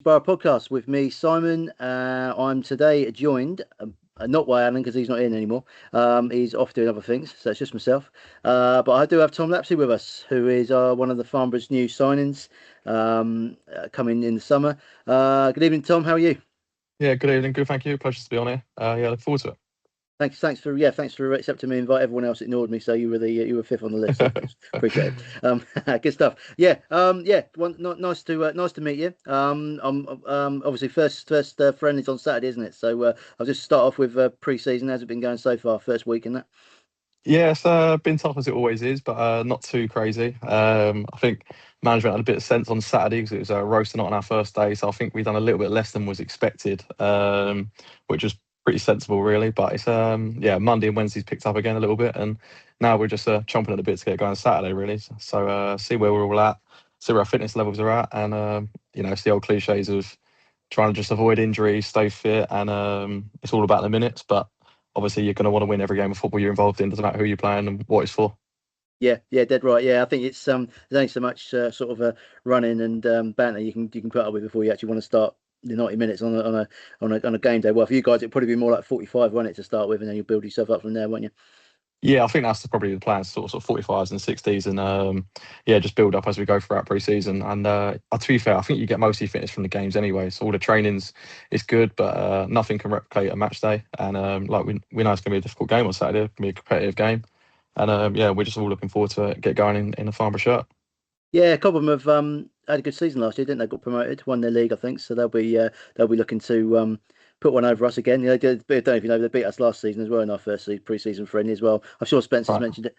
Boro podcast with me, Simon. I'm today joined, not by Alan because he's not in anymore. He's off doing other things, so it's just myself. But I do have Tom Lapslie with us, who is one of the Farnborough's new signings coming in the summer. Good evening, Tom. How are you? Yeah, good evening. Good, thank you. Pleasure to be on here. Look forward to it. Thanks for accepting me. Invite everyone else ignored me, so you were fifth on the list. So appreciate it. Good stuff. Nice to meet you. Obviously first friendly's on Saturday, isn't it? So I'll just start off with pre-season. How's it been going so far? First week and that. Yeah, it's been tough as it always is, but not too crazy. I think management had a bit of sense on Saturday because it was a roasting not on our first day, so I think we've done a little bit less than was expected, which was pretty sensible, really. But it's Monday and Wednesday's picked up again a little bit, and now we're just chomping at the bit to get going Saturday, really. So see where we're all at, see where our fitness levels are at, and it's the old cliches of trying to just avoid injuries, stay fit, and it's all about the minutes, but obviously you're going to want to win every game of football you're involved in, doesn't matter who you're playing and what it's for. Yeah, dead right. Yeah, I think it's there's only so much sort of running and banter you can put up with before you actually want to start the 90 minutes on a game day. Well, for you guys, it'd probably be more like 45, won't it, to start with, and then you'll build yourself up from there, won't you? Yeah, I think that's probably the plan, sort of 45s and 60s, and just build up as we go throughout pre-season. And to be fair, I think you get most of your fitness from the games anyway. So all the trainings is good, but nothing can replicate a match day. And we know it's going to be a difficult game on Saturday, it's going to be a competitive game. And we're just all looking forward to it, get going in a Farnborough shirt. Yeah, Cobham have had a good season last year, didn't they? Got promoted, won their league, I think. So they'll be looking to put one over us again. I don't know if you know, they beat us last season as well in our first pre-season friendly as well. I'm sure Spencer's mentioned it.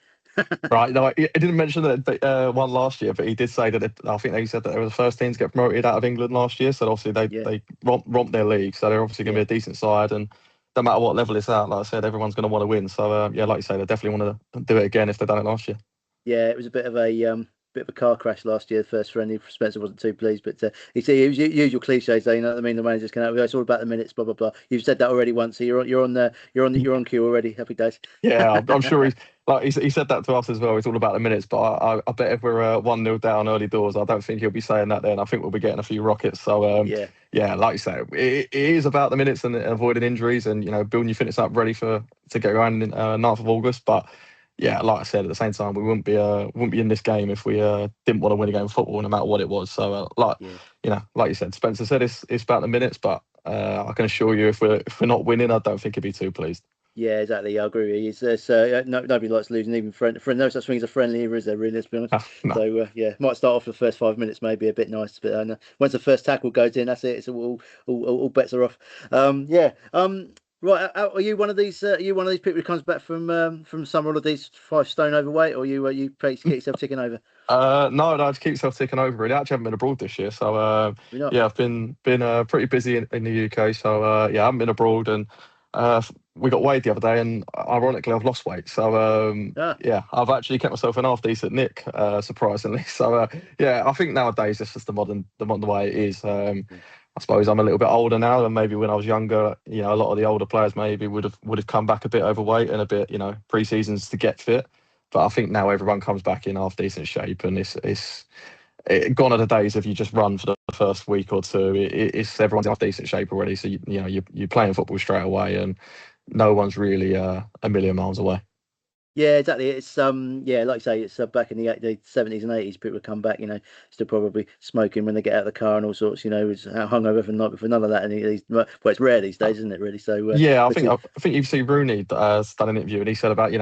Right, no, he didn't mention that they won last year, but he did say that I think they said that they were the first team to get promoted out of England last year. So obviously they romped their league, so they're obviously going to be a decent side. And no matter what level it's at, like I said, everyone's going to want to win. So like you say, they definitely want to do it again if they've done it last year. Yeah, it was a bit of a car crash last year. The first friendly, Spencer wasn't too pleased, but it was usual cliches. You know what I mean? The managers can out. It's all about the minutes. Blah blah blah. You've said that already once, so you're on cue already. Happy days. Yeah, I'm sure he said that to us as well. It's all about the minutes, but I bet if we're 1-0 down early doors, I don't think he'll be saying that then. I think we'll be getting a few rockets. So yeah, like you say, it is about the minutes and avoiding injuries and building your fitness up ready to get going in 9th of August. But yeah, like I said, at the same time, we wouldn't be in this game if we didn't want to win a game of football, no matter what it was. So like you said, Spencer said it's about the minutes, but I can assure you, if we're not winning, I don't think he'd be too pleased. Yeah, exactly. I agree with you. Nobody likes losing, even friend. No such thing as a friendly here, is there? Really, let's be honest. No. So might start off the first 5 minutes, maybe a bit nice, but once the first tackle goes in, that's it. It's all bets are off. Right, are you one of these? Are you one of these people who comes back from summer holidays 5 stone overweight, or you get yourself ticking over? No, to keep yourself ticking over. Really, I actually haven't been abroad this year, so I've been pretty busy in the UK. So I haven't been abroad, and we got weighed the other day, and ironically, I've lost weight. So I've actually kept myself in half decent nick, surprisingly. So I think nowadays it's just the modern way it is. I suppose I'm a little bit older now than maybe when I was younger. A lot of the older players maybe would have come back a bit overweight and a bit, pre-seasons to get fit. But I think now everyone comes back in half decent shape, and it's gone are the days if you just run for the first week or two. It's everyone's in half decent shape already, so you're playing football straight away, and no one's really a million miles away. Yeah, exactly. It's like you say, it's back in the 70s and 80s. People would come back, still probably smoking when they get out of the car and all sorts. It's hungover for the night before. None of that. Well, it's rare these days, isn't it? Really. So I think you see Rooney done an interview, and he said about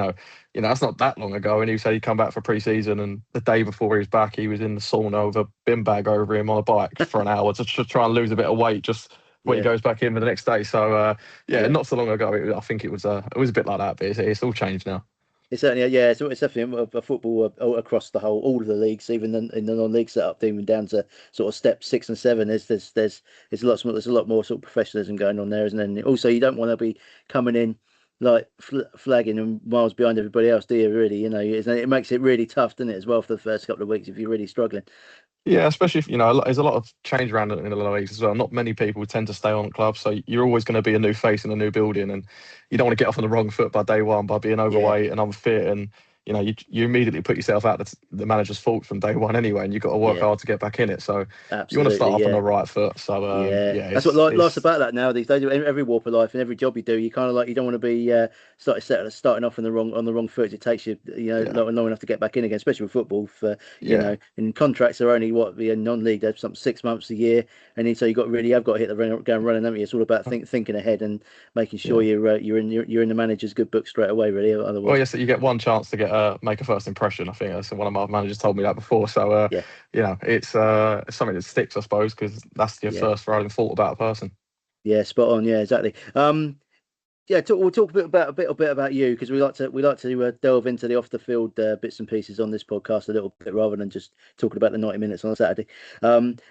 that's not that long ago, and he said he'd come back for pre-season, and the day before he was back, he was in the sauna with a bin bag over him on a bike for an hour to try and lose a bit of weight just when he goes back in the next day. So not so long ago, I think it was a bit like that, but it's all changed now. It's certainly, it's definitely a football across all of the leagues, even in the non-league setup, even down to sort of step 6 and 7. There's a lot more sort of professionalism going on there, isn't there? And also, you don't want to be coming in like flagging and miles behind everybody else, do you? Really, it makes it really tough, doesn't it, as well, for the first couple of weeks if you're really struggling. Yeah, especially if there's a lot of change around in the leagues as well. Not many people tend to stay on clubs, so you're always going to be a new face in a new building, and you don't want to get off on the wrong foot by day one by being overweight and unfit. And you immediately put yourself out the manager's fault from day one anyway, and you've got to work hard to get back in it. So you want to start off on the right foot. So that's what life's about. That now these days, every walk of life and every job you do, you kind of you don't want to be starting off on the wrong foot. It takes you long enough to get back in again, especially with football. And contracts are only non-league. They're some 6 months a year, and so have got to hit the ground running. Haven't you? It's all about thinking ahead and making sure you're in the manager's good book straight away. Really, otherwise. Well, yes, you get one chance to make a first impression. I think that's one of my managers told me that before. So it's something that sticks, I suppose, because that's your first riding thought about a person. Yeah, spot on. Yeah, exactly. We'll talk a bit about you, because we like to delve into the off the field bits and pieces on this podcast a little bit, rather than just talking about the 90 minutes on a Saturday.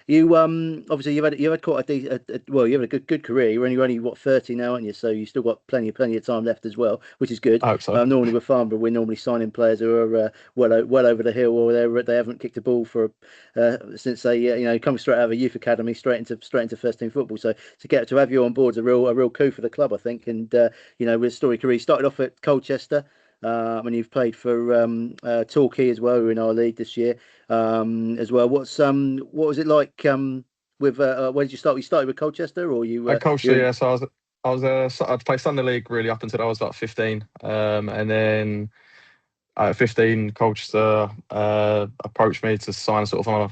You obviously you've had quite you have a good career. You're only what, 30 now, aren't you? So you still got plenty of time left as well, which is good. I hope so. Normally with Farnborough, we're normally signing players who are well over the hill, or they haven't kicked a ball for since they come straight out of a youth academy straight into first team football. So to have you on board is a real coup for the club, I think. And with a story career. You started off at Colchester, and you've played for Torquay as well, who are in our league this year as well. What was it like with where did you start? You started with Colchester, or you? At Colchester, yeah. So I'd play Sunday League really up until I was about 15, and then at 15, Colchester approached me to sign sort of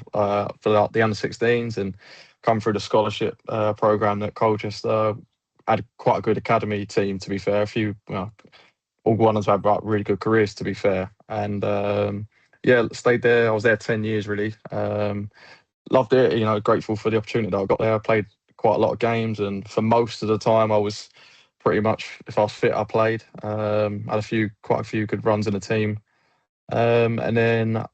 for the under-16s and come through the scholarship program that Colchester had. Quite a good academy team, to be fair. A few, all ones had really good careers, to be fair. And stayed there. I was there 10 years, really. Loved it. Grateful for the opportunity that I got there. I played quite a lot of games, and for most of the time, I was pretty much, if I was fit, I played. Had quite a few good runs in the team, and then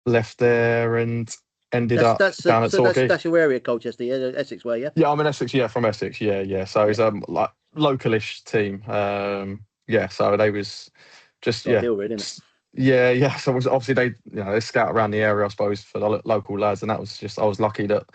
left there and ended up down at Torquay. That's your area, Colchester, yeah, Essex way, yeah. Yeah, I'm in Essex. Yeah, from Essex. Yeah. So it's like localish team. So they was just ideal, really, isn't it? Yeah. So obviously they scout around the area, I suppose, for the local lads, and that was just, I was lucky that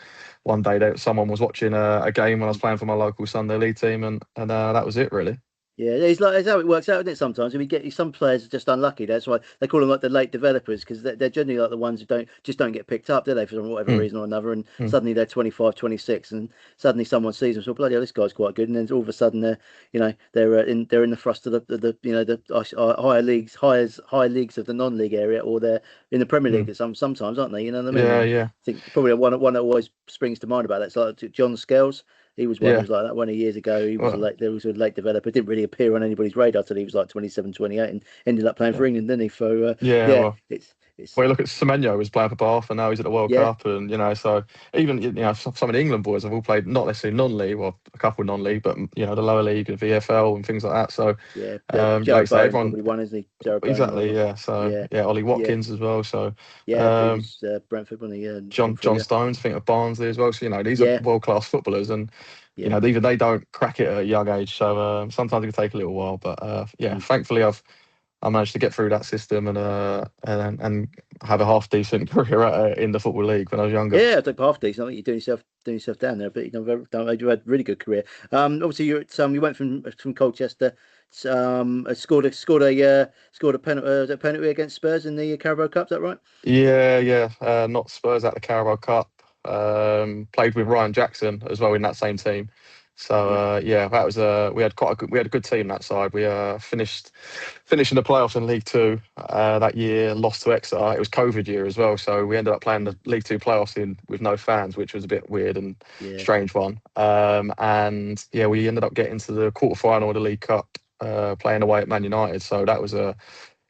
one day someone was watching a game when I was playing for my local Sunday League team, and that was it, really. Yeah, it's how it works out, isn't it? Sometimes, we get some players are just unlucky. That's why they call them like the late developers, because they're generally like the ones who don't get picked up, do they, for whatever reason or another? And suddenly they're 25, 26, and suddenly someone sees them. So bloody hell, this guy's quite good. And then all of a sudden they're in the thrust of the higher leagues, high leagues of the non-league area, or they're in the Premier League sometimes, aren't they? You know what I mean? Yeah. I think probably one that always springs to mind about that. It's like John Scales. He was one who was like that 1 years ago. He was there was a late developer. Didn't really appear on anybody's radar till he was like 27, 28, and ended up playing for England, didn't he? So it's well, look at Semenyo, was playing for Bath, and now he's at the World Cup, and so even some of the England boys have all played not necessarily non-league, well, a couple non-league, but the lower league and VFL and things like that. So everyone probably won, isn't he? Exactly, yeah. So Ollie Watkins as well. So he was Brentford, wasn't he? John Stones, I think, of Barnsley as well. So these are world-class footballers, and even they don't crack it at a young age. So sometimes it can take a little while, but thankfully I managed to get through that system and have a half decent career in the football league when I was younger. Yeah, I think half decent. I think you're doing yourself down there, but you had a really good career. Obviously you went from Colchester. Scored a penalty against Spurs in the Carabao Cup. Is that right? Yeah. Not Spurs at the Carabao Cup. Played with Ryan Jackson as well in that same team. So that was we had a good team that side. We finished in the playoffs in League Two that year. Lost to Exeter. It was COVID year as well, so we ended up playing the League Two playoffs with no fans, which was a bit weird and strange one. We ended up getting to the quarterfinal of the League Cup, playing away at Man United. So that was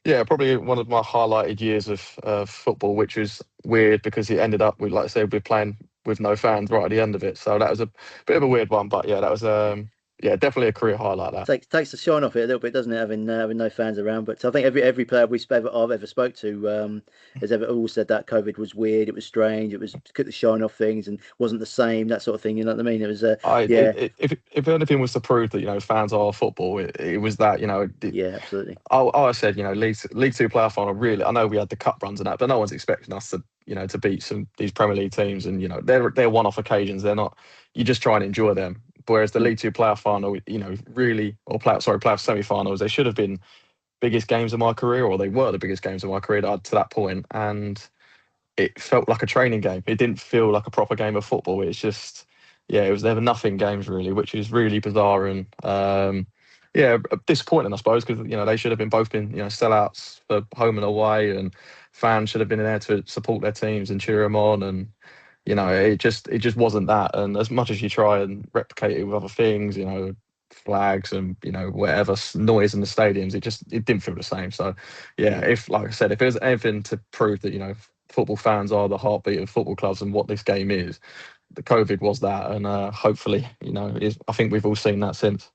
probably one of my highlighted years of football, which was weird because it ended up with, like I said, we're playing with no fans right at the end of it. So that was a bit of a weird one, but that was definitely a career highlight. That takes the shine off it a little bit, doesn't it? Having no fans around. But I think every player I've ever spoke to has ever all said that COVID was weird. It was strange. It was took the shine off things and wasn't the same. That sort of thing. You know what I mean? It was if anything was to prove that fans are football, it was that. Absolutely. I said League Two playoff final. Really, I know we had the cup runs and that, but no one's expecting us to beat these Premier League teams, and they're one-off occasions. They're not. You just try and enjoy them. Whereas the League Two playoff final, playoff semi-finals, they should have been biggest games of my career, or they were the biggest games of my career to that point, and it felt like a training game. It didn't feel like a proper game of football. It's just, yeah, it was there were nothing games really, which is really bizarre and yeah, disappointing I suppose, because they should have been sellouts for home and away, and fans should have been there to support their teams and cheer them on, and it just wasn't that. And as much as you try and replicate it with other things, flags and whatever noise in the stadiums, it didn't feel the same. So yeah, if like I said, if there's anything to prove that football fans are the heartbeat of football clubs and what this game is, the COVID was that, and hopefully I think we've all seen that since.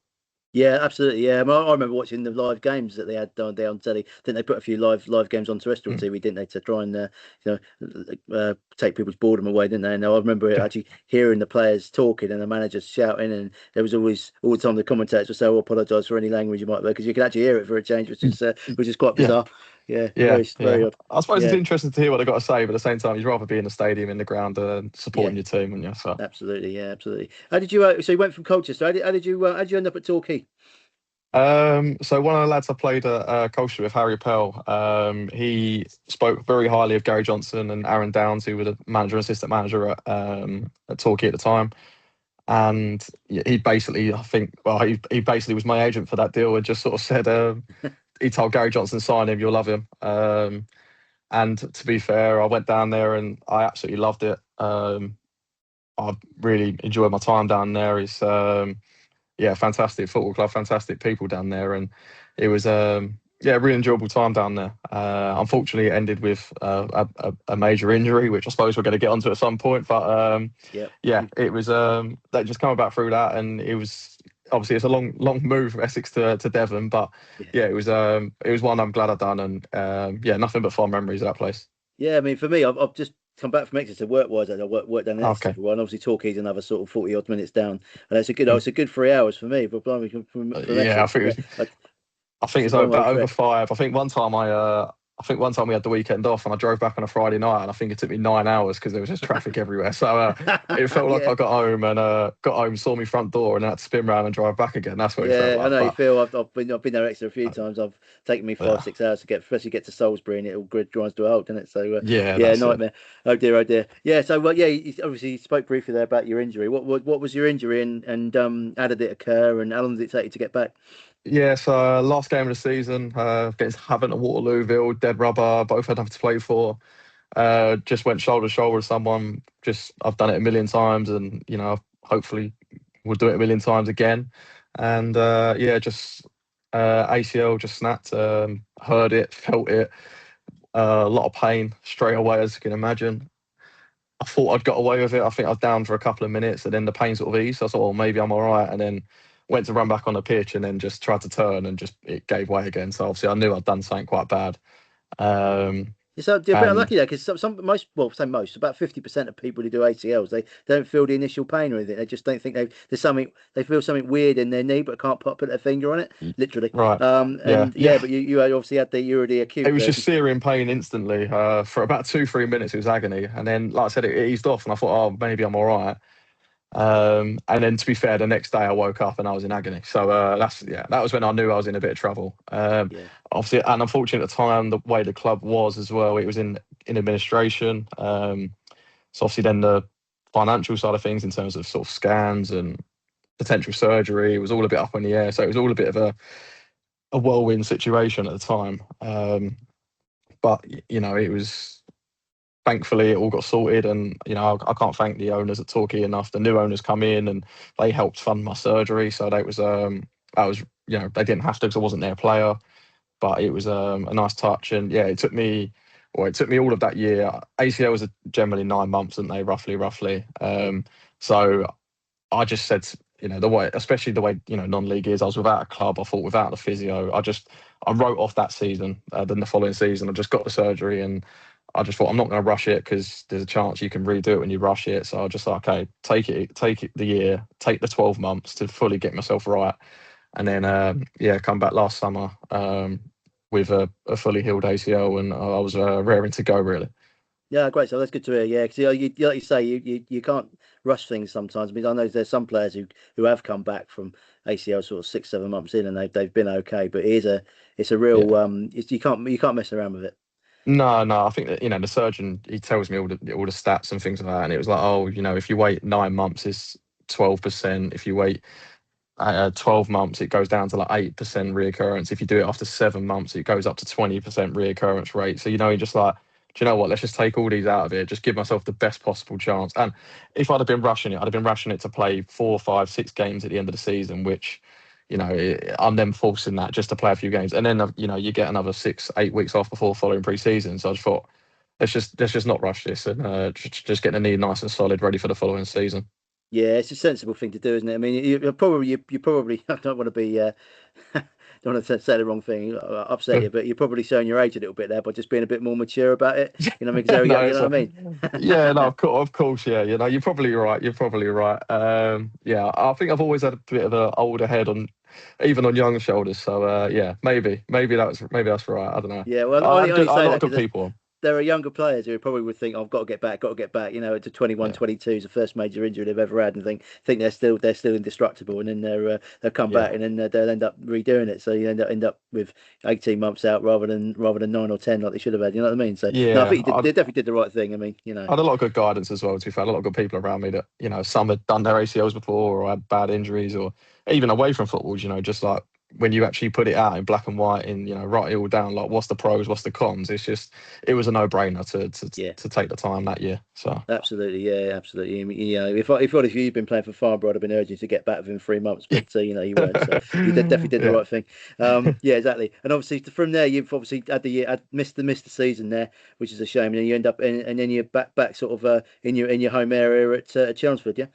Yeah, absolutely. Yeah, I remember watching the live games that they had down there on telly. I think they put a few live games on terrestrial TV, didn't they, to try and take people's boredom away, didn't they? And I remember actually hearing the players talking and the managers shouting, and there was always all the time the commentators would say, "Oh, apologise for any language you might be," because you could actually hear it for a change, which is quite bizarre. Yeah, very odd. I suppose it's interesting to hear what they've got to say, but at the same time, you'd rather be in the stadium, in the ground, supporting your team, and so. Absolutely, yeah, absolutely. How did you? So you went from Colchester. How did you end up at Torquay? So one of the lads I played at Colchester with, Harry Pell, he spoke very highly of Gary Johnson and Aaron Downs, who were the manager and assistant manager at Torquay at the time. And he basically, he basically was my agent for that deal, and just sort of said, he told Gary Johnson, sign him, you'll love him. And to be fair, I went down there and I absolutely loved it. I really enjoyed my time down there. It's fantastic football club, fantastic people down there, and it was really enjoyable time down there. Unfortunately, it ended with a major injury, which I suppose we're going to get onto at some point. But it was they just coming back through that, and it was obviously it's a long move from Essex to Devon, but it was one I'm glad I've done, and nothing but fond memories of that place. Yeah, I mean, for me, I've just come back from Exeter work-wise. I work down in Exeter for a while, and obviously Torquay's another sort of 40-odd minutes down, and it's a good 3 hours for me. But from Exeter, I think it's about over 5. I think one time we had the weekend off and I drove back on a Friday night, and I think it took me 9 hours because there was just traffic everywhere. So it felt like I got home, saw my front door, and then had to spin around and drive back again. That's what it felt like. I know you feel. I've been there Exeter a few times. I've taken me 5-6 hours to especially get to Salisbury, and it all grinds to a halt, doesn't it? So nightmare. Oh dear. Yeah. So you obviously spoke briefly there about your injury. What was your injury, and how did it occur, and how long did it take you to get back? Yeah, so last game of the season, against Havant and Waterlooville, dead rubber, both had nothing to play for. Just went shoulder to shoulder with someone. I've done it a million times, and hopefully we'll do it a million times again. And ACL just snapped. Heard it, felt it. A lot of pain straight away, as you can imagine. I thought I'd got away with it. I think I was down for a couple of minutes, and then the pain sort of eased. So I thought, maybe I'm all right. And then went to run back on the pitch, and then just tried to turn, and it gave way again. So obviously I knew I'd done something quite bad. So you're a bit unlucky there, because about 50% of people who do ACLs, they don't feel the initial pain or anything. They just don't think there's something. They feel something weird in their knee, but can't put their finger on it. Literally. Right. But you obviously had you were the acute. It was just searing pain instantly. For about 2-3 minutes, it was agony, and then, like I said, it eased off, and I thought, oh, maybe I'm all right. And then, to be fair, the next day I woke up and I was in agony. So that was when I knew I was in a bit of trouble. Obviously, and unfortunately at the time, the way the club was as well, it was in administration. So obviously then the financial side of things, in terms of sort of scans and potential surgery, was all a bit up in the air. So it was all a bit of a whirlwind situation at the time. But it was. Thankfully, it all got sorted, and I can't thank the owners at Torquay enough. The new owners come in and they helped fund my surgery, so that was they didn't have to because I wasn't their player, but it was a nice touch. And it took me all of that year. ACL was generally 9 months, didn't they, roughly. So I just said, especially the way non-league is, I was without a club. I thought, without the physio, I wrote off that season. Then the following season, I just got the surgery, and I just thought, I'm not going to rush it, because there's a chance you can redo it when you rush it. So I just thought, okay, take it the year, take the 12 months to fully get myself right, and then come back last summer with a fully healed ACL, and I was raring to go, really. Yeah, great. So that's good to hear. Yeah, because like you say, you can't rush things sometimes. I mean, I know there's some players who have come back from ACL sort of 6 7 months in, and they've been okay. But it's a real Yeah. you can't mess around with it. No, no. I think that the surgeon, he tells me all the stats and things like that, and it was like, oh, if you wait 9 months, it's 12%. If you wait 12 months, it goes down to like 8% reoccurrence. If you do it after 7 months, it goes up to 20% reoccurrence rate. So, you're just like, do you know what? Let's just take all these out of it, just give myself the best possible chance. And if I'd have been rushing it, I'd have been rushing it to play 4, 5, 6 games at the end of the season, which, I'm then forcing that just to play a few games. And then, you get another 6, 8 weeks off before following pre-season. So I just thought, let's just not rush this and just get the knee nice and solid, ready for the following season. Yeah, it's a sensible thing to do, isn't it? I mean, you probably I don't want to be don't want to say the wrong thing, upset you, but you're probably showing your age a little bit there by just being a bit more mature about it. You know, what I mean, 'cause they're young, No, you it's know a, what I yeah, no, mean? of course, yeah. You're probably right. You're probably right. Yeah, I think I've always had a bit of an older head on, even on young shoulders. So yeah, maybe that's right. I don't know. Yeah, well, I I had only, only a say lot of that good because people. there are younger players who probably would think, "Oh, I've got to get back, got to get back." You know, to 21, Yeah, 22 is the first major injury they've ever had, and think they're still indestructible, and then they'll come back, yeah, and then they'll end up redoing it. So you end up with 18 months out rather than 9 or 10 like they should have had. You know what I mean? So no, I yeah. think they definitely did the right thing. I mean, I had a lot of good guidance as well. To be fair, a lot of good people around me that some had done their ACLs before or had bad injuries, or even away from football. Just like when you actually put it out in black and white and write it all down, like what's the pros, what's the cons. It was a no brainer to yeah. to take the time that year. So Absolutely, yeah, absolutely. I mean, if you'd been playing for Farnborough, I'd have been urging you to get back within 3 months, but you weren't, so definitely did the yeah, right thing. Yeah, exactly. And obviously, from there, you've obviously had the year, missed the season there, which is a shame. And then you end up, and then you're back sort of in your home area at Chelmsford, yeah.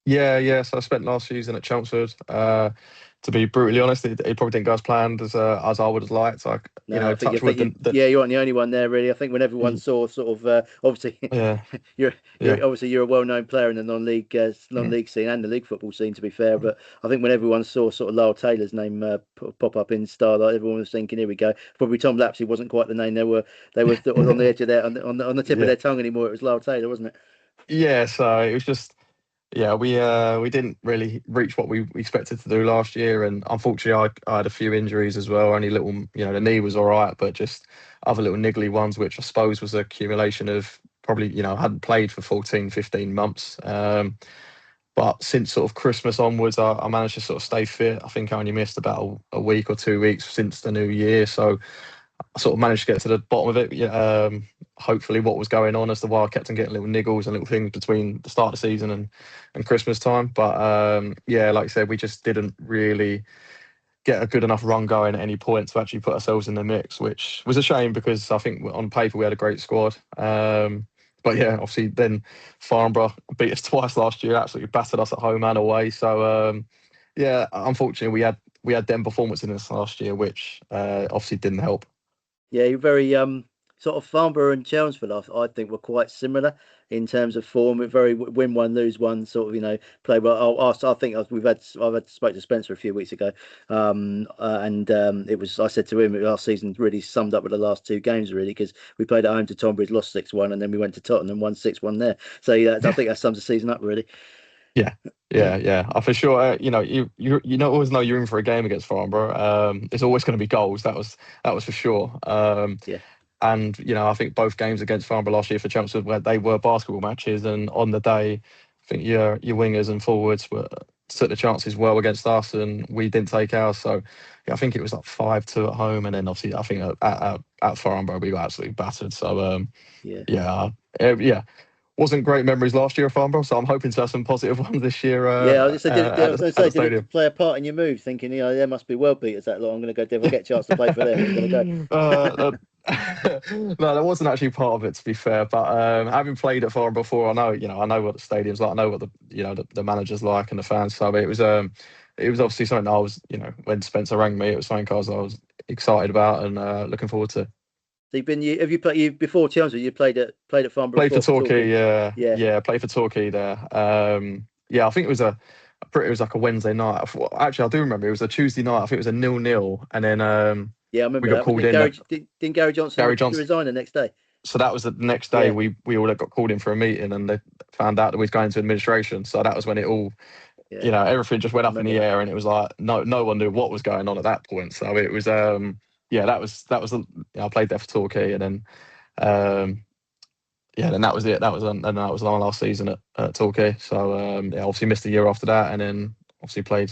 yeah, yeah. So I spent last season at Chelmsford. To be brutally honest, it probably didn't go as planned as I would have liked. Like No, I touch think wood, yeah, you aren't the only one there, really. I think when everyone saw sort of obviously yeah, you're yeah. you're a well-known player in the non-league scene and the league football scene, to be fair. But I think when everyone saw sort of Lyle Taylor's name pop up in Starlight, everyone was thinking, "Here we go." Probably Tom Lapslie wasn't quite the name they were sort of on the edge of their on the tip of Yeah. their tongue anymore. It was Lyle Taylor, wasn't it? Yeah, so it was just we didn't really reach what we expected to do last year, and unfortunately, I had a few injuries as well. Only little, the knee was all right, but just other little niggly ones, which I suppose was an accumulation of probably I hadn't played for 14, 15 months. But since sort of Christmas onwards, I managed to sort of stay fit. I think I only missed about a week or 2 weeks since the new year, so I sort of managed to get to the bottom of it. Yeah, hopefully, what was going on as to why I kept on getting little niggles and little things between the start of the season and Christmas time. But yeah, like I said, we just didn't really get a good enough run going at any point to actually put ourselves in the mix, which was a shame because I think on paper we had a great squad. But yeah, obviously then Farnborough beat us twice last year, absolutely battered us at home and away. So yeah, unfortunately we had them performances in this last year, which obviously didn't help. Yeah, you're very sort of Farnborough and Chelmsford. I think were quite similar in terms of form. We're very win one, lose one sort of play well. I think I've had spoke to Spencer a few weeks ago, and it was I said to him last season really summed up with the last two games really because we played at home to Tonbridge, lost 6-1, and then we went to Tottenham, won 6-1 there. So yeah, I think that sums the season up really. Yeah, yeah, yeah. For sure. You always know you're in for a game against Farnborough. It's always going to be goals. That was for sure. Yeah. And I think both games against Farnborough last year for Chelmsford where they were basketball matches, and on the day, I think your wingers and forwards took the chances well against us, and we didn't take ours. So yeah, I think it was like 5-2 at home, and then obviously I think at Farnborough we got absolutely battered. So Yeah. yeah, yeah. Wasn't great memories last year of Farnborough, so I'm hoping to have some positive ones this year Yeah, I was just did it, I was going to at say, the did it stadium. play a part in your move? Thinking, there must be world beaters that lot. I'm going to go. If I get a chance to play for them, I'm going to uh, go. no, that wasn't actually part of it, to be fair. But having played at Farnborough before, I know what the stadium's like. I know what the manager's like and the fans. So it was obviously something I was, when Spencer rang me, it was something I was excited about and looking forward to. So have you played you before Chelmsford? You played at Farnborough Played for before for Torquay, Torquay. yeah, Yeah, yeah. Played for Torquay there. Yeah, I think it was like a Wednesday night. Actually, I do remember it was a Tuesday night. I think it was a 0-0, and then yeah, I we remember got that. But called didn't in. Gary Johnson Gary Johnson. resign the next day? so that was the next day Yeah, we all got called in for a meeting, and they found out that we was going to administration. So that was when it all, yeah. everything just went I up in remember the that. air, and it was like no one knew what was going on at that point. So it was yeah, I played there for Torquay, and then um yeah, then that was it. And that was my last season at Torquay. So yeah, obviously missed a year after that, and then obviously played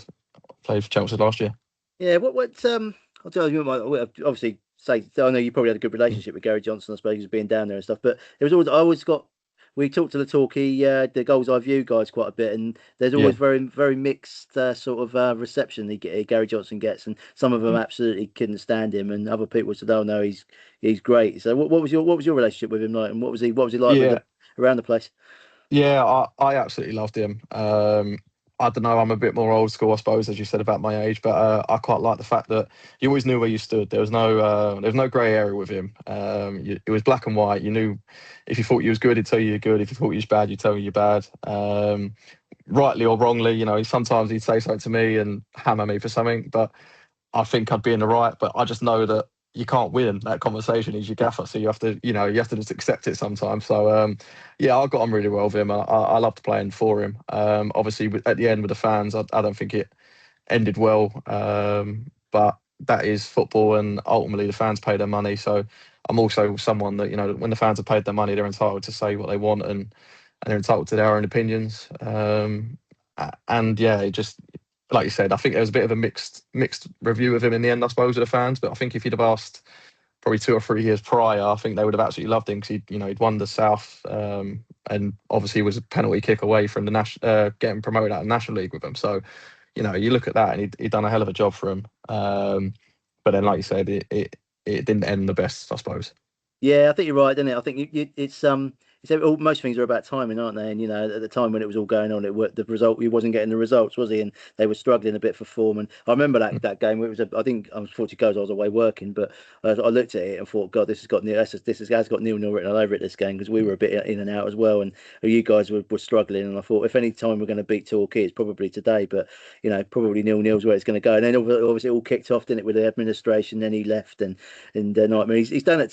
for Chelsea last year. Yeah, what I'll tell you, obviously say I know you probably had a good Mm. relationship with Gary Johnson, I suppose, he was being down there and stuff. But there was always I always got we talked to the Torquay the goals I view guys quite a bit, and there's always Yeah. very mixed sort of reception Gary Johnson gets, and some of them absolutely couldn't stand him, and other people said, "Oh no, he's great." So what was your relationship with him like, and what was he like with Yeah, around the place? yeah, I absolutely loved him. I don't know, I'm a bit more old school, I suppose, as you said about my age, but I quite like the fact that you always knew where you stood. There was no grey area with him. It was black and white. You knew if you thought you was good, he'd tell you you're good. If you thought you was bad, he'd tell you you're bad. Rightly or wrongly, sometimes he'd say something to me and hammer me for something, but I think I'd be in the right, but I just know that you can't win that conversation. He's your gaffer, so you have to just accept it sometimes. So yeah, I got on really well with him. I loved playing for him. Obviously, at the end with the fans, I don't think it ended well, but that is football, and ultimately the fans pay their money. So I'm also someone that when the fans have paid their money, they're entitled to say what they want, and they're entitled to their own opinions. And yeah, it just like you said, I think there was a bit of a mixed review of him in the end, I suppose, with the fans. But I think if you'd have asked probably 2 or 3 years prior, I think they would have absolutely loved him because he'd won the South, and obviously was a penalty kick away from the getting promoted out of the National League with them. So you look at that, and he'd done a hell of a job for him. But then, like you said, it didn't end the best, I suppose. Yeah, I think you're right, isn't it? I think it's most things are about timing, aren't they? And at the time when it was all going on, the result he wasn't getting the results, was he? And they were struggling a bit for form. And I remember that game where it was I think I was 40 goals. I was away working, but I looked at it and thought, God, this has got 0-0 written all over it this game because we were a bit in and out as well, and you guys were struggling. And I thought, if any time we're going to beat Torquay, it's probably today. But probably 0-0 is where it's going to go. And then obviously it all kicked off, didn't it, with the administration? Then he left, and nightmare. He's down at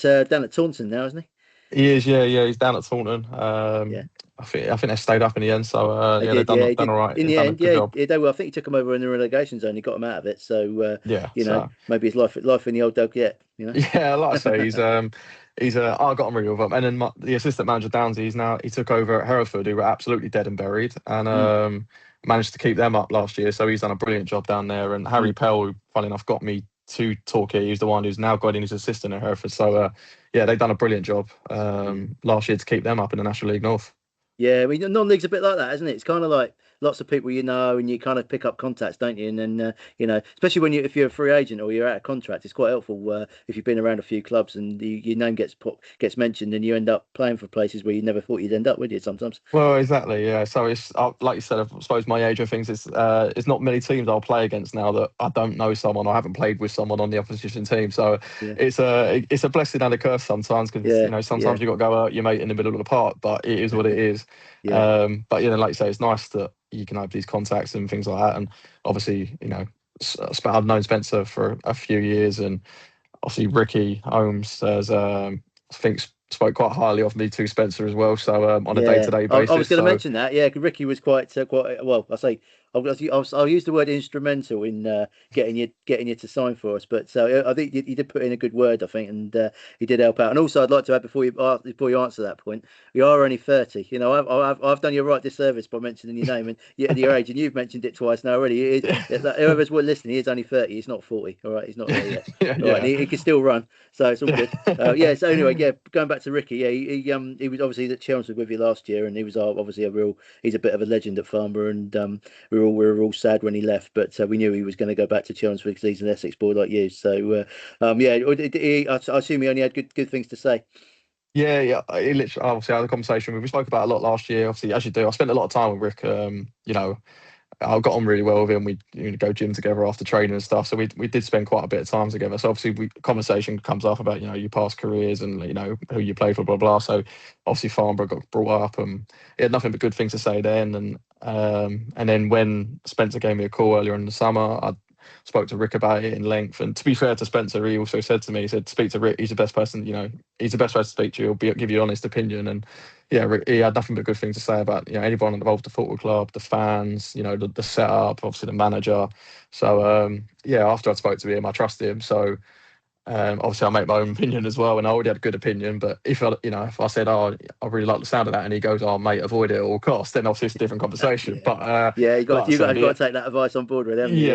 Taunton now, isn't he? He is, yeah, yeah. He's down at Taunton. Yeah, I think they stayed up in the end. So they yeah, they've did. Yeah, he done did all right. in He's the done a end. good Yeah, job. I think he took him over in the relegation zone. He got him out of it. So Yeah. So maybe his life in the old dog yet. yeah, like I say, I got on really with him. And then the assistant manager Downsy, he took over at Hereford, who were absolutely dead and buried, and Mm, managed to keep them up last year. So he's done a brilliant job down there. And Harry mm. Pell, who funny enough got me to Torquay, he's the one who's now got in his assistant at Hereford. So yeah, they've done a brilliant job Yeah. last year to keep them up in the National League North. Yeah, I mean, non-league's a bit like that, isn't it? It's kind of like lots of people and you kind of pick up contacts, don't you? And then especially if you're a free agent or you're out of contract, it's quite helpful if you've been around a few clubs and your name gets mentioned, and you end up playing for places where you never thought you'd end up, would you? Sometimes. Well, exactly, yeah. So it's like you said, I suppose my age of things is it's not many teams I'll play against now that I don't know someone or haven't played with someone on the opposition team. So Yeah, it's a blessing and a curse sometimes because yeah, yeah, sometimes you've got to go out your mate in the middle of the park, but it is what it is. yeah, But like you say, it's nice that you can have these contacts and things like that. And obviously, I've known Spencer for a few years, and obviously Ricky Holmes has I think spoke quite highly of me to Spencer as well. So on a day yeah. to day I was basis. going to So mention that. Yeah, 'cause Ricky was quite well. I say I'll use the word instrumental in getting you to sign for us. But so I think you did put in a good word, I think, and he did help out. And also, I'd like to add before you answer that point, you are only 30. I've done you a right disservice by mentioning your name and your age, and you've mentioned it twice now already. Whoever's listening, he is only 30. He's not 40. All right, he's not there yet. yeah, All right, and yeah, he can still run, so it's all good. yeah, Yeah. So anyway, yeah, going back to Ricky, yeah, he was obviously at Chelmsford with you last year, and he was obviously he's a bit of a legend at Farnborough, and we were all sad when he left, but we knew he was going to go back to Chelmsford because he's an Essex boy like you. So yeah, I assume he only had good things to say. yeah, yeah. He literally, obviously, I had a conversation. We spoke about it a lot last year. Obviously, as you do, I spent a lot of time with Rick. I got on really well with him. We go gym together after training and stuff. So we did spend quite a bit of time together. So obviously, conversation comes up about your past careers and who you play for, blah blah. So obviously, Farnborough got brought up, and he had nothing but good things to say then. And then when Spencer gave me a call earlier in the summer, spoke to Rick about it in length. And to be fair to Spencer, he also said to me, he said, speak to Rick. He's the best person. He's the best person to speak to. Give you an honest opinion. And yeah, Rick, he had nothing but good things to say about anyone involved, the football club, the fans, the setup, obviously the manager. So yeah, after I spoke to him, I trusted him. So obviously, I make my own opinion as well, and I already had a good opinion. But if I said, "Oh, I really like the sound of that," and he goes, "Oh, mate, avoid it at all costs," then obviously it's a different conversation. But you got like I said, to take that advice on board, really, haven't you?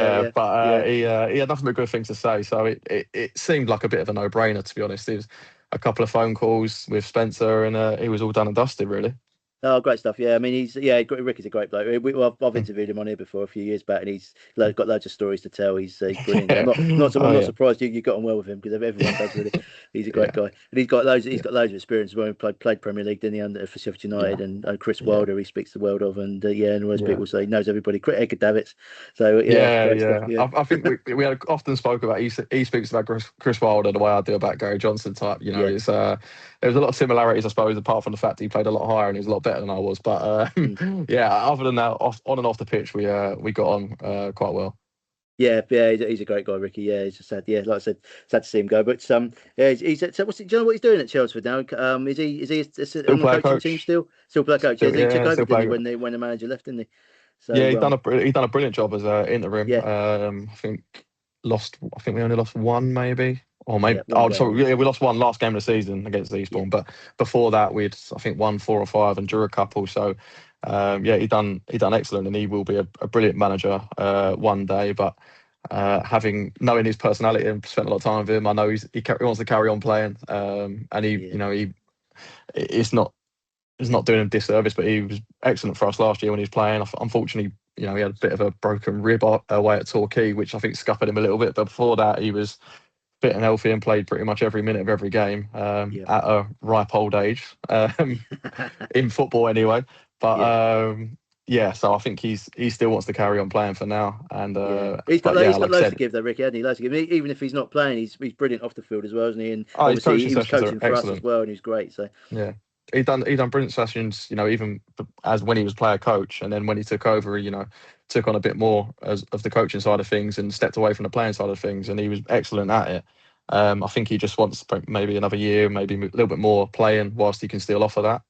he had nothing but good things to say. So it seemed like a bit of a no-brainer, to be honest. It was a couple of phone calls with Spencer, and he was all done and dusted, really. Oh, great stuff! Yeah, I mean, Rick is a great bloke. I've interviewed him on here before a few years back, and he's got loads of stories to tell. He's brilliant. Yeah. I'm not surprised you got on well with him, because everyone does, really. He's a great guy, and he's got loads of experience when he played Premier League, didn't he, under for Sheffield United, and Chris Wilder, he speaks the world of, and all those people say he knows everybody. Edgar Davids, so great stuff. Yeah. I think we had often spoke about he speaks about Chris Wilder the way I do about Gary Johnson type. It's there's a lot of similarities, I suppose, apart from the fact he played a lot higher and he was a lot better than I was. But yeah, other than that, on and off the pitch, we got on quite well. Yeah, he's a great guy, Ricky. Yeah, he's just sad. Yeah, like I said, sad to see him go. But yeah, he's so do you know what he's doing at Chelmsford now? Is he on the coaching team still? Still player coach. He took over, didn't he, when the manager left, didn't he? So yeah, he done a brilliant job as interim. Yeah. I think we only lost one, maybe. Or maybe we lost one last game of the season against Eastbourne, but before that we'd won 4 or 5 and drew a couple. So yeah, he done excellent, and he will be a brilliant manager one day. But knowing his personality and spent a lot of time with him, I know he wants to carry on playing, and it's not doing him disservice, but he was excellent for us last year when he was playing. Unfortunately, he had a bit of a broken rib away at Torquay, which I think scuppered him a little bit. But before that, he was fit and healthy and played pretty much every minute of every game at a ripe old age, in football anyway. But so I think he still wants to carry on playing for now. And he's got loads to give, though, Ricky, hasn't he? Loads to give. Even if he's not playing, he's brilliant off the field as well, isn't he? And obviously he was coaching for us as well, and he's great. So yeah. He done brilliant sessions, even as when he was player coach, and then when he took over, took on a bit more of the coaching side of things and stepped away from the playing side of things, and he was excellent at it. I think he just wants maybe another year, maybe a little bit more playing whilst he can still offer that.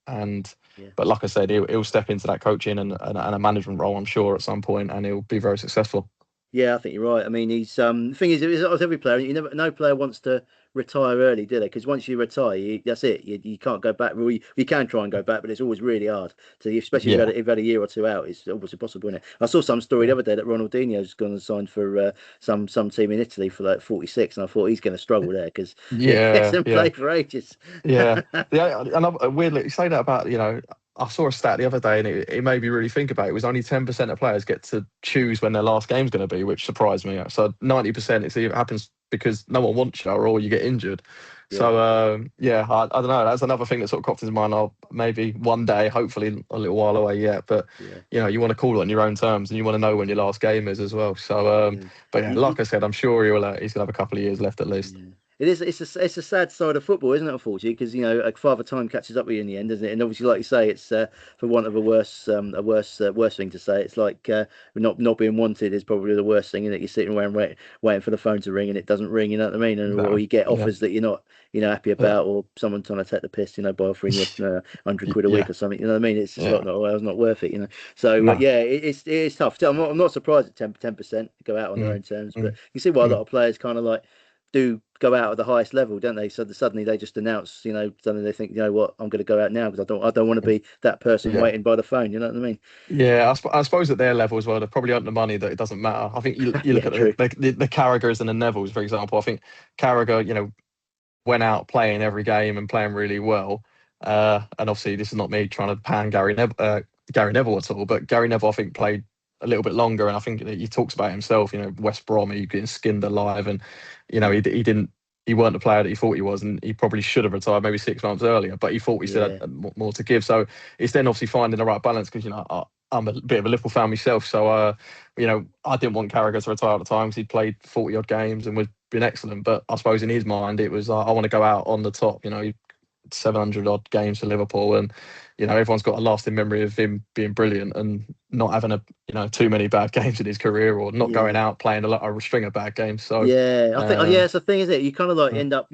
But like I said, he'll step into that coaching and a management role, I'm sure, at some point, and he'll be very successful. Yeah, I think you're right. I mean, he's the thing is, as every player, no player wants to retire early, do they? Because once you retire, that's it. You can't go back. Well, you can try and go back, but it's always really hard. So especially if you've had a year or two out, it's almost impossible, isn't it? I saw some story the other day that Ronaldinho's gone and signed for some team in Italy for like 46, and I thought he's going to struggle there because he hasn't played for ages. And weirdly, you say that about I saw a stat the other day, and it made me really think about it. It was only 10% of players get to choose when their last game's going to be, which surprised me. So 90%, it happens because no one wants you or you get injured. Yeah. So, I don't know. That's another thing that sort of cropped into mind. Maybe one day, hopefully a little while away yet, but, you want to call it on your own terms, and you want to know when your last game is as well. So, like I said, I'm sure he's going to have a couple of years left at least. Yeah. It is. It's a sad side of football, isn't it? Unfortunately, because Father Time catches up with you in the end, doesn't it? And obviously, like you say, it's for want of a worse thing to say. It's like not being wanted is probably the worst thing, isn't it? You're sitting around waiting for the phone to ring and it doesn't ring. You know what I mean? Or you get offers that you're not happy about, or someone trying to take the piss, by offering you £100 a week or something. You know what I mean? It's just not worth it. So it's tough. I'm not surprised at 10% go out on their own terms, but you see why a lot of players kind of like do go out at the highest level, don't they? So suddenly they just announce, suddenly they think, what, I'm going to go out now because I don't want to be that person waiting by the phone. You know what I mean? Yeah, I suppose at their level as well, they've probably earned the money that it doesn't matter. I think you look at the Carragers and the Nevilles, for example. I think Carragher, went out playing every game and playing really well. And obviously, this is not me trying to pan Gary Neville at all, but Gary Neville, I think, played a little bit longer, and I think he talks about himself. West Brom, he getting skinned alive, and he weren't the player that he thought he was, and he probably should have retired maybe 6 months earlier, but he thought he still had more to give. So it's then obviously finding the right balance, because I'm a bit of a Liverpool fan myself, so I didn't want Carragher to retire at the time because he'd played 40 odd games and was been excellent. But I suppose in his mind it was I want to go out on the top. 700 odd games for Liverpool, and everyone's got a lasting memory of him being brilliant. And not having too many bad games in his career, or not going out playing a string of bad games. So yeah, I think it's the thing, isn't it? You kind of like mm, end up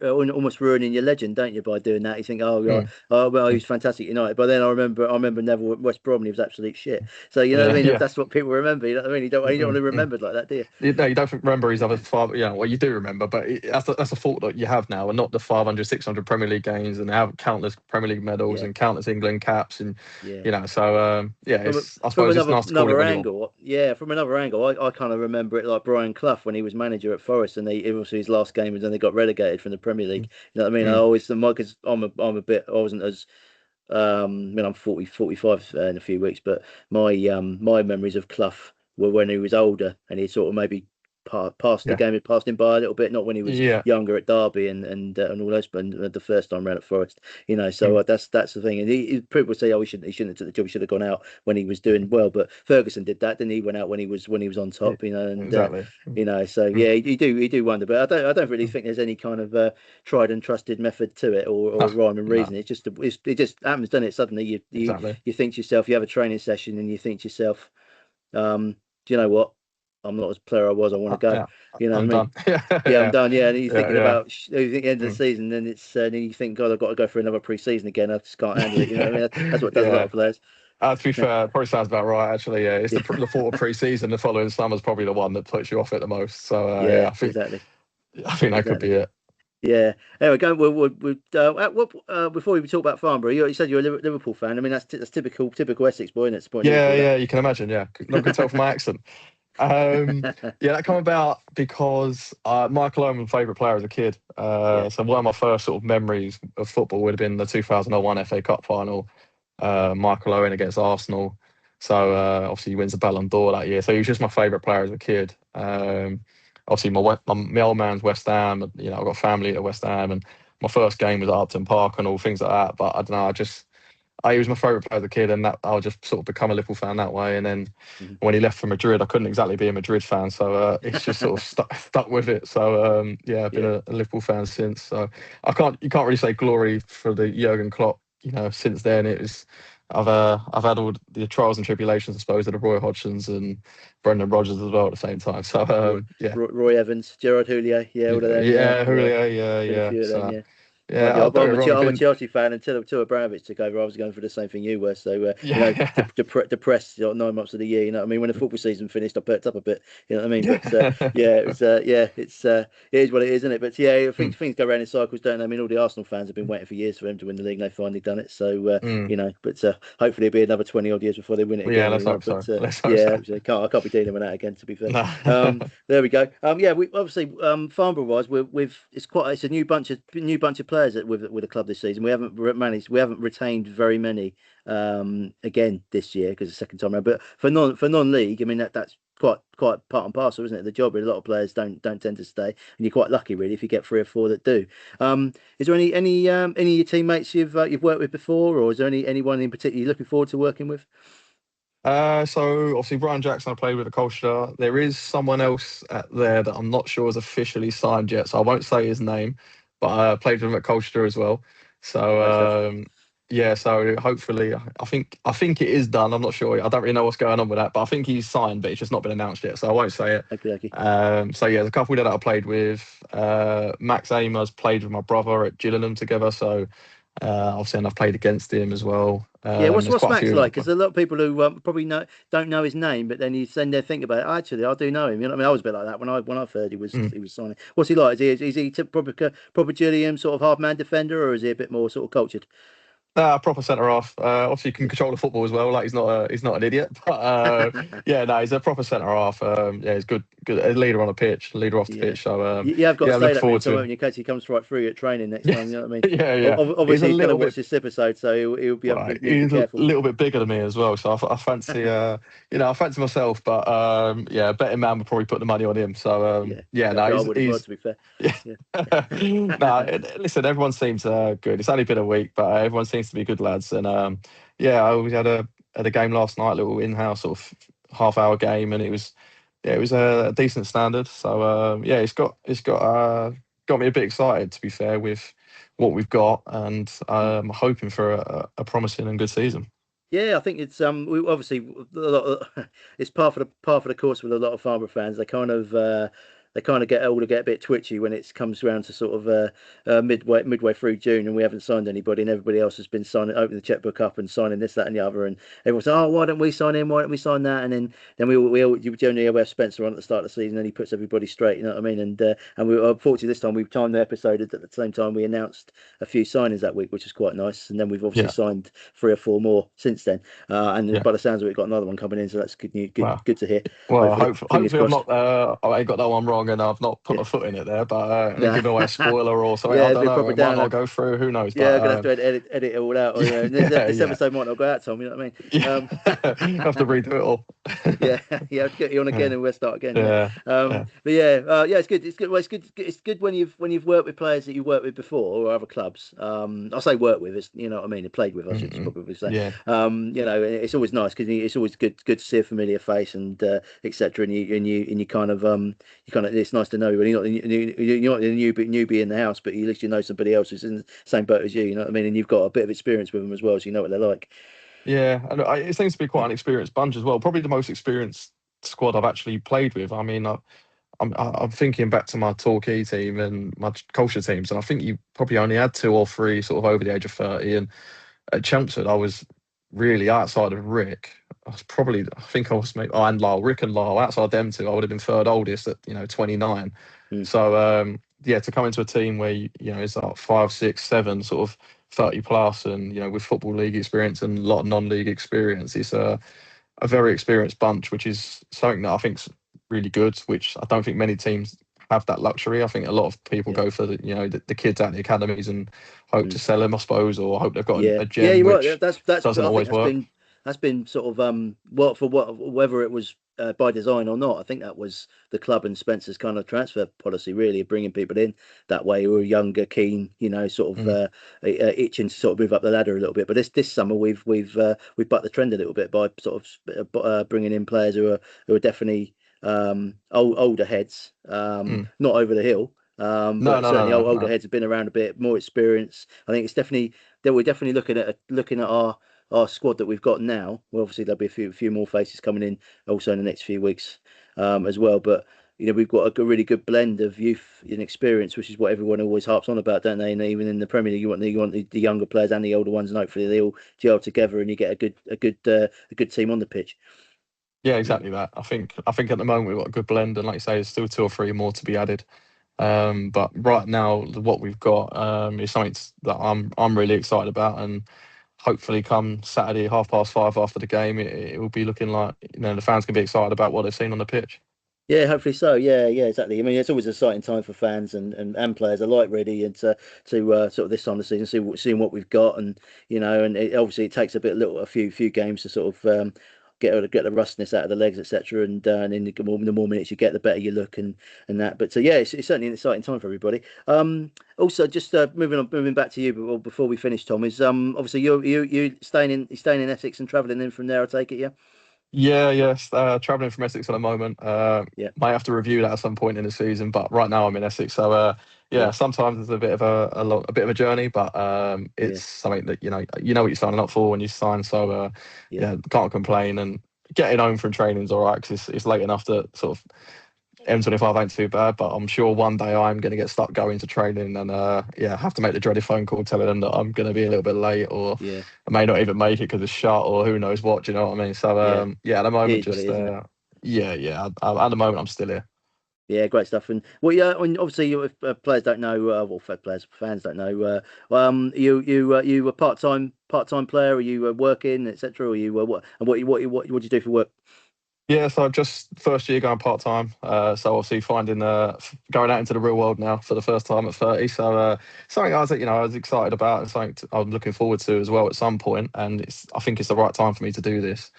almost ruining your legend, don't you, by doing that? You think, oh, mm, well, he mm, was fantastic at United, but then I remember Neville at West Brom, and he was absolute shit. So you know what I yeah, mean? If yeah. that's what people remember, you know what I mean? You don't want to be Mm. remembered like that, do you? No, you don't remember his other five. Yeah, well, you do remember, but that's a fault that you have now, and not the 500, 600 Premier League games, and have countless Premier League medals Yeah, and countless England caps, and yeah. So yeah, From I from suppose it's another nice to call it another when you want. angle, yeah, from another angle, I kind of remember it like Brian Clough when he was manager at Forest, and obviously his last game was when they got relegated from the Premier League. Mm, You know what I mean? I mm, always, because I wasn't as I mean, I'm 45 in a few weeks, but my memories of Clough were when he was older and he sort of maybe passed the yeah, game, had passed him by a little bit, not when he was yeah, younger at Derby and all those, but the first time around at Forest, so mm, that's the thing. And people say, oh, he shouldn't have took the job, he should have gone out when he was doing well, but Ferguson did that, didn't he? Went out when he was on yeah, top, and exactly. Mm, so mm, yeah, you do wonder, but I don't really think there's any kind of tried and trusted method to it, or no, rhyme and no, reason. It just happens, doesn't it? Suddenly you exactly. you think to yourself, you have a training session and you think to yourself, do you know what? I'm not as player I was. I want to go. Yeah, You know what I I'm mean? done. Yeah, Yeah, I'm yeah, done. Yeah, and then you're yeah, thinking yeah. about you think end of the Mm. season, then then you think, God, I've got to go for another pre-season again. I just can't handle it. You know what I mean? That's what does a lot Yeah. of players. To be fair, probably sounds about right. Actually, yeah, it's Yeah, the thought of pre-season the following summer's probably the one that puts you off it the most. So yeah, yeah, exactly, I think that could be exactly. it. Yeah. Anyway, go. Before we talk about Farnborough, you said you're a Liverpool fan. I mean, that's typical Essex boy, isn't it? Supporting Yeah, Liverpool, yeah, you can imagine. Yeah, not good tell from my accent. that. Yeah, that came about because Michael Owen was my favourite player as a kid. Yeah. So one of my first sort of memories of football would have been the 2001 FA Cup final, Michael Owen against Arsenal. So obviously he wins the Ballon d'Or that year. So he was just my favourite player as a kid. Obviously my old man's West Ham. I've got family at West Ham, and my first game was at Upton Park and all things like that. But I don't know, he was my favourite player as a kid, and that I'll just sort of become a Liverpool fan that way. And then Mhm. when he left for Madrid, I couldn't exactly be a Madrid fan, so it's just sort of stuck with it. So yeah, I've been Yeah. a Liverpool fan since. So you can't really say glory for the Jurgen Klopp. Since then I've had all the trials and tribulations, I suppose, of the Roy Hodgsons and Brendan Rodgers as well at the same time. So Roy, yeah, Roy Evans, Gerard Houllier, yeah, all of them, yeah, yeah, yeah. Julio, yeah, Been a yeah. few of them, So yeah. Mind yeah, you, I'll do it wrong. I've I'm a been Chelsea fan until Abramovich took over. I was going for the same thing you were. So yeah, depressed 9 months of the year. You know what I mean? When the football season finished, I perked up a bit. You know what I mean? But yeah. yeah, it is what it is, isn't it? But yeah, I think Mm, things go around in cycles, don't they? I mean, all the Arsenal fans have been waiting for years for him to win the league, and they've finally done it. So mm. but hopefully it'll be another 20 odd years before they win it Yeah, again. let's hope But so. Let's hope yeah, so. I can't be dealing with that again. To be fair. No. There we go. Yeah, we obviously Farnborough wise, it's a new bunch of players with the club this season. We haven't retained very many again this year because the second time around. But for non-league, I mean that's quite part and parcel, isn't it? The job. A lot of players don't tend to stay, and you're quite lucky really if you get three or four that do. Is there any of your teammates you've worked with before, or is there anyone in particular you're looking forward to working with? So obviously Brian Jackson I played with at Colchester. There is someone else at there that I'm not sure is officially signed yet, so I won't say his name, but I played with him at Colchester as well. Great stuff. So yeah, so hopefully I think it is done. I'm not sure. I don't really know what's going on with that, but I think he's signed, but it's just not been announced yet, so I won't say it. Okay, okay. So yeah, there's a couple that I played with. Max Amers played with my brother at Gillingham together, so obviously and I've played against him as well. Yeah, what's There's what's quite a Max few. like? Because a lot of people who probably don't know his name, but then you send there think about it. Actually, I do know him. You know what I mean? I was a bit like that when I heard Mm. he was signing. What's he like? Is he proper Gilliam sort of hard man defender, or is he a bit more sort of cultured? Proper centre half. Obviously, can control the football as well. Like he's not an idiot. But yeah, no, he's a proper centre half. Yeah, he's good a leader on the pitch, leader off the Yeah. pitch. So You have got to yeah, I'm say looking that to him forward so to it. in case he comes right through you at training next Yeah, time. You know what I mean? yeah, yeah. He's Obviously, a he's going to little watch bit this episode, so he'll be able to right. be He's a careful. little bit bigger than me as well. So I fancy I fancy myself. But yeah, betting man would probably put the money on him. So Yeah, yeah, no, exactly. I would as well. he's To be fair. yeah. Yeah. No, listen, everyone seems good. It's only been a week, but everyone seems to be good lads. And yeah, we had a game last night, a little in-house sort of half-hour game, and it was a decent standard. So yeah, got me a bit excited to be fair with what we've got, and I'm hoping for a promising and good season. Yeah, I think it's we obviously it's part of the course with a lot of Farnborough fans. They kind of get older, get a bit twitchy when it comes around to sort of midway through June, and we haven't signed anybody, and everybody else has been signing, opening the checkbook up and signing this, that, and the other, and everyone's oh, why don't we sign him? Why don't we sign that? And then we all you generally have Spencer on at the start of the season, and he puts everybody straight. You know what I mean? And we unfortunately this time we've timed the episode at the same time we announced a few signings that week, which is quite nice. And then we've obviously Yeah, signed 3 or 4 more since then. And yeah. by the sounds of it, we've got another one coming in, so that's good news. Good, Wow. good to hear. Well, Hopefully, fingers hopefully I'm crossed. not. I ain't got that one wrong, and I've not put Yeah, my foot in it there. But and then nah. giving away a spoiler or something, Yeah, I it'd don't be know. probably It might down. not go through. Who knows? Yeah, But I'm gonna have to edit it all out, or yeah, this yeah, episode might not go out, Tom. You know what I mean? yeah. Um, Have to redo it all. yeah, yeah, have to get you on again, Yeah, and we'll start again. Yeah, yeah, yeah, but yeah, yeah, it's good. It's good. Well, it's good. It's good when you've worked with players that you've worked with before or other clubs. I say worked with, it's you know what I mean. And played with, I should mm-mm. probably say. Yeah, It's always nice because it's always good to see a familiar face and etc. And you kind of it's nice to know when you're not a newbie in the house, but at least you know somebody else who's in the same boat as you. You know what I mean? And you've got a bit of experience with them as well, so you know what they're like. yeah. And it seems to be quite an experienced bunch as well. Probably the most experienced squad I've actually played with. I mean, I'm thinking back to my Torquay team and my culture teams, and I think you probably only had two or three sort of over the age of 30. And at Chelmsford, I was really outside of Rick. I think I was maybe, oh, and Lyle, Rick and Lyle, outside them two, I would have been third oldest at, 29. Mm, So, yeah, to come into a team where, it's like 5, 6, 7, sort of 30 plus and, with Football League experience and a lot of non-league experience, it's a very experienced bunch, which is something that I think's really good, which I don't think many teams have that luxury. I think a lot of people yeah. go for the kids out of the academies and hope to Mm. sell them, I suppose, or hope they've got Yeah, a yeah, gem, you're right. which That's. doesn't I think always work. that's been sort of whether it was by design or not. I think that was the club and Spencer's kind of transfer policy, really, of bringing people in that way who are younger, keen, sort of Mm, itching to sort of move up the ladder a little bit. But this summer we've bucked the trend a little bit by sort of bringing in players who are definitely older heads, mm. not over the hill. No, But no, no, certainly no, older no. heads have been around a bit, more experience. I think it's definitely that we're definitely looking at our squad that we've got now. Well, obviously there'll be a few more faces coming in also in the next few weeks as well. But we've got a really good blend of youth and experience, which is what everyone always harps on about, don't they? And even in the Premier League, you want the younger players and the older ones, and hopefully they all gel together and you get a good team on the pitch. Yeah, exactly that. I think at the moment we've got a good blend, and like you say, there's still two or three more to be added. But right now, what we've got is something that I'm really excited about, and hopefully, come Saturday, 5:30 after the game, it will be looking like the fans can be excited about what they've seen on the pitch. Yeah, hopefully so. Yeah, yeah, exactly. I mean, it's always an exciting time for fans and players alike, really, and to sort of this time of the season, seeing what we've got, and obviously it takes a few games to sort of get the rustiness out of the legs, etc. And then the more minutes you get, the better you look, and that. But yeah, it's certainly an exciting time for everybody. Also, just moving back to you, before we finish, Tom, is obviously you staying in Essex and travelling in from there. I take it, yeah. Yeah, yes. Traveling from Essex at the moment. Yeah, Might have to review that at some point in the season, but right now I'm in Essex. So yeah, yeah, sometimes it's a bit of a bit of a journey, but yeah, it's something that you know what you're signing up for when you sign. So yeah. yeah, can't complain. And getting home from training is all right because it's late enough that sort of M25 ain't too bad, but I'm sure one day I'm going to get stuck going to training and yeah, have to make the dreaded phone call telling them that I'm going to be a little bit late or Yeah, I may not even make it because it's shut or who knows what. Do you know what I mean? So yeah. yeah, at the It moment, is what it just is, isn't it? yeah. At the moment, I'm still here. Yeah, great stuff. And well, yeah, and obviously, if players don't know, fans don't know. You a part time player? Are you working, etc.? Or you what? And what do you do for work? Yeah, so I've just first year going part time. So obviously finding going out into the real world now for the first time at 30. So something I was excited about and something I'm looking forward to as well at some point. And I think it's the right time for me to do this.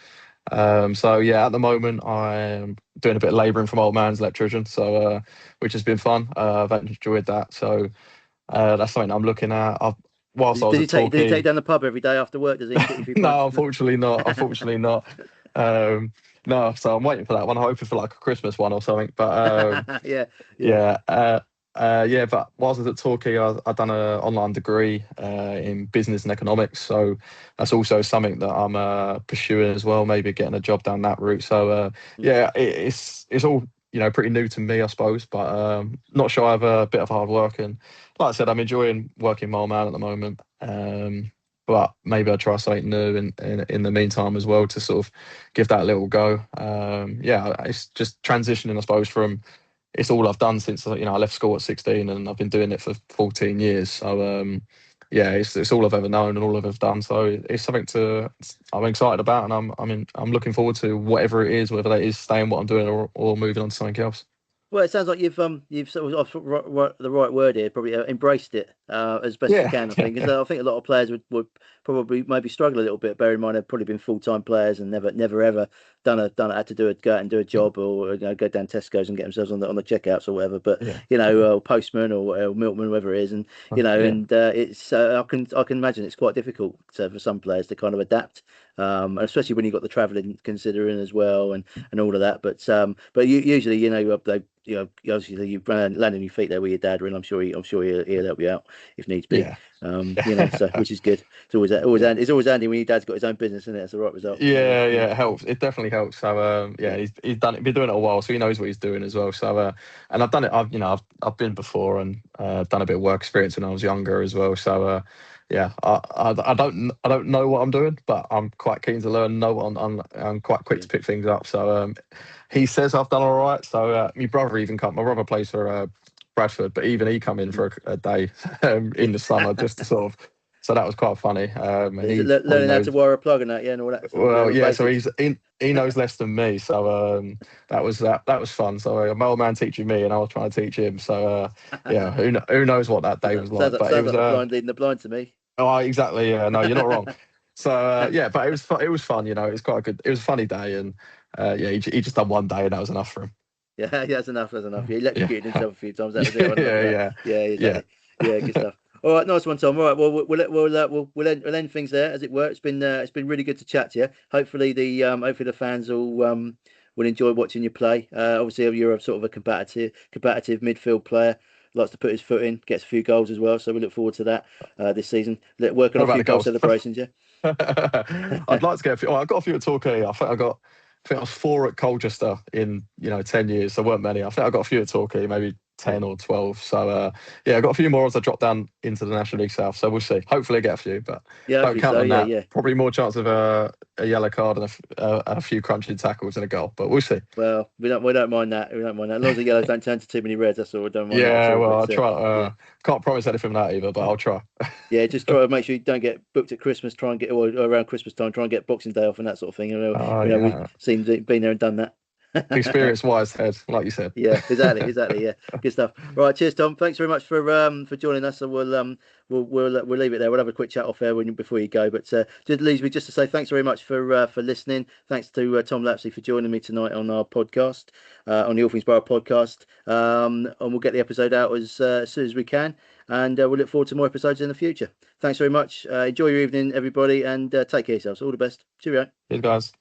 So yeah, at the moment I'm doing a bit of labouring from old man's electrician, so which has been fun. I've enjoyed that. So that's something I'm looking at. Whilst I was at Does he take you Torquay, down the pub every day after work? Does he get you a few no, pints? unfortunately not. Unfortunately not. Um, no, so I'm waiting for that one. I'm hoping for like a Christmas one or something. But Yeah, yeah, yeah. Yeah, but whilst I was at Torquay, I done an online degree in business and economics. So that's also something that I'm pursuing as well. Maybe getting a job down that route. So yeah, it's all pretty new to me, I suppose. But not shy of a bit of hard work. And like I said, I'm enjoying working my own man at the moment. But maybe I'll try something new in the meantime as well to sort of give that a little go. Yeah, it's just transitioning, I suppose, from it's all I've done since I left school at 16, and I've been doing it for 14 years. So yeah, it's all I've ever known and all I've ever done. So it's something I'm excited about, and I'm looking forward to whatever it is, whether that is staying what I'm doing or moving on to something else. Well, it sounds like you've sort of the right word here, probably embraced it as best you Yeah, can. I think because I think a lot of players would probably maybe struggle a little bit. Bear in mind they've probably been full-time players and never ever had to go out and do a job or go down Tesco's and get themselves on the checkouts or whatever. But yeah, postman or milkman, whatever it is, and yeah, it's I can imagine it's quite difficult for some players to kind of adapt, especially when you've got the travelling considering as well and all of that. But usually they obviously you land on your feet there with your dad, and I'm sure he'll help you out if needs be. yeah, So which is good. It's always yeah. it's always handy when your dad's got his own business, isn't it? That's the right result. Yeah, yeah, it helps. It definitely helps. So, yeah, he's done it. Been doing it a while, so he knows what he's doing as well. So, and I've done it. I've been before and done a bit of work experience when I was younger as well. So, yeah, I don't know what I'm doing, but I'm quite keen to learn. Know what I'm quite quick to pick things up. So, he says I've done all right. So, my brother even come. My brother plays for Bradford, but even he come in for a day in the summer just to sort of. So that was quite funny. And Is it he probably learning how to knows. wire a plug and that, yeah, and all that sort Well, of yeah. So basics? he knows less than me. So that was fun. So my old man teaching me, and I was trying to teach him. So yeah, who knows what that day was like? But it Sounds was like the blind leading the blind to me. oh exactly. Yeah, no, you're not wrong. So yeah, but it was fun. It was quite a good. It was a funny day, and yeah, he just done one day, and that was enough for him. Yeah, that's enough. That's enough. He Yeah, electrocuted himself a few times. That was it. yeah, Wasn't enough of that. yeah, Yeah, yeah, exactly. Yeah, good stuff. All right, nice one, Tom. All right, well, we'll end things there, as it were. It's been really good to chat to you. Hopefully the fans will enjoy watching you play. Obviously, you're a sort of a competitive midfield player. Likes to put his foot in, gets a few goals as well. So we look forward to that this season. Working What on a about few the goal goals? celebrations. Yeah. I'd like to get a few. Oh, I got a few at Torquay. I think I was four at Colchester in 10 years. There weren't many. I think I got a few at Torquay, maybe 10 or 12. So yeah, I got a few more as I drop down into the National League South. So we'll see. Hopefully, I get a few, but Yeah, don't hopefully count so. on Yeah, that. yeah. Probably more chance of a yellow card and a few crunching tackles and a goal. But we'll see. Well, we don't mind that. We don't mind that. As long as the yellows don't turn to too many reds, that's all. We don't mind that at Yeah, all. well, I'll But try. yeah, Can't promise anything from that either, but I'll try. yeah, just try to make sure you don't get booked at Christmas. Try and get or around Christmas time. Try and get Boxing Day off and that sort of thing. Oh We've yeah, been there and done that. experience wise head, like you said. Yeah, exactly. Yeah, good stuff. Right, cheers, Tom. Thanks very much for joining us. So we'll leave it there. We'll have a quick chat off air before you go. But just leaves me just to say thanks very much for listening. Thanks to Tom Lapslie for joining me tonight on our podcast, on the All Things Borough podcast. And we'll get the episode out as soon as we can. And we'll look forward to more episodes in the future. Thanks very much. Enjoy your evening, everybody, and take care of yourselves. All the best. Cheerio. Cheers, guys.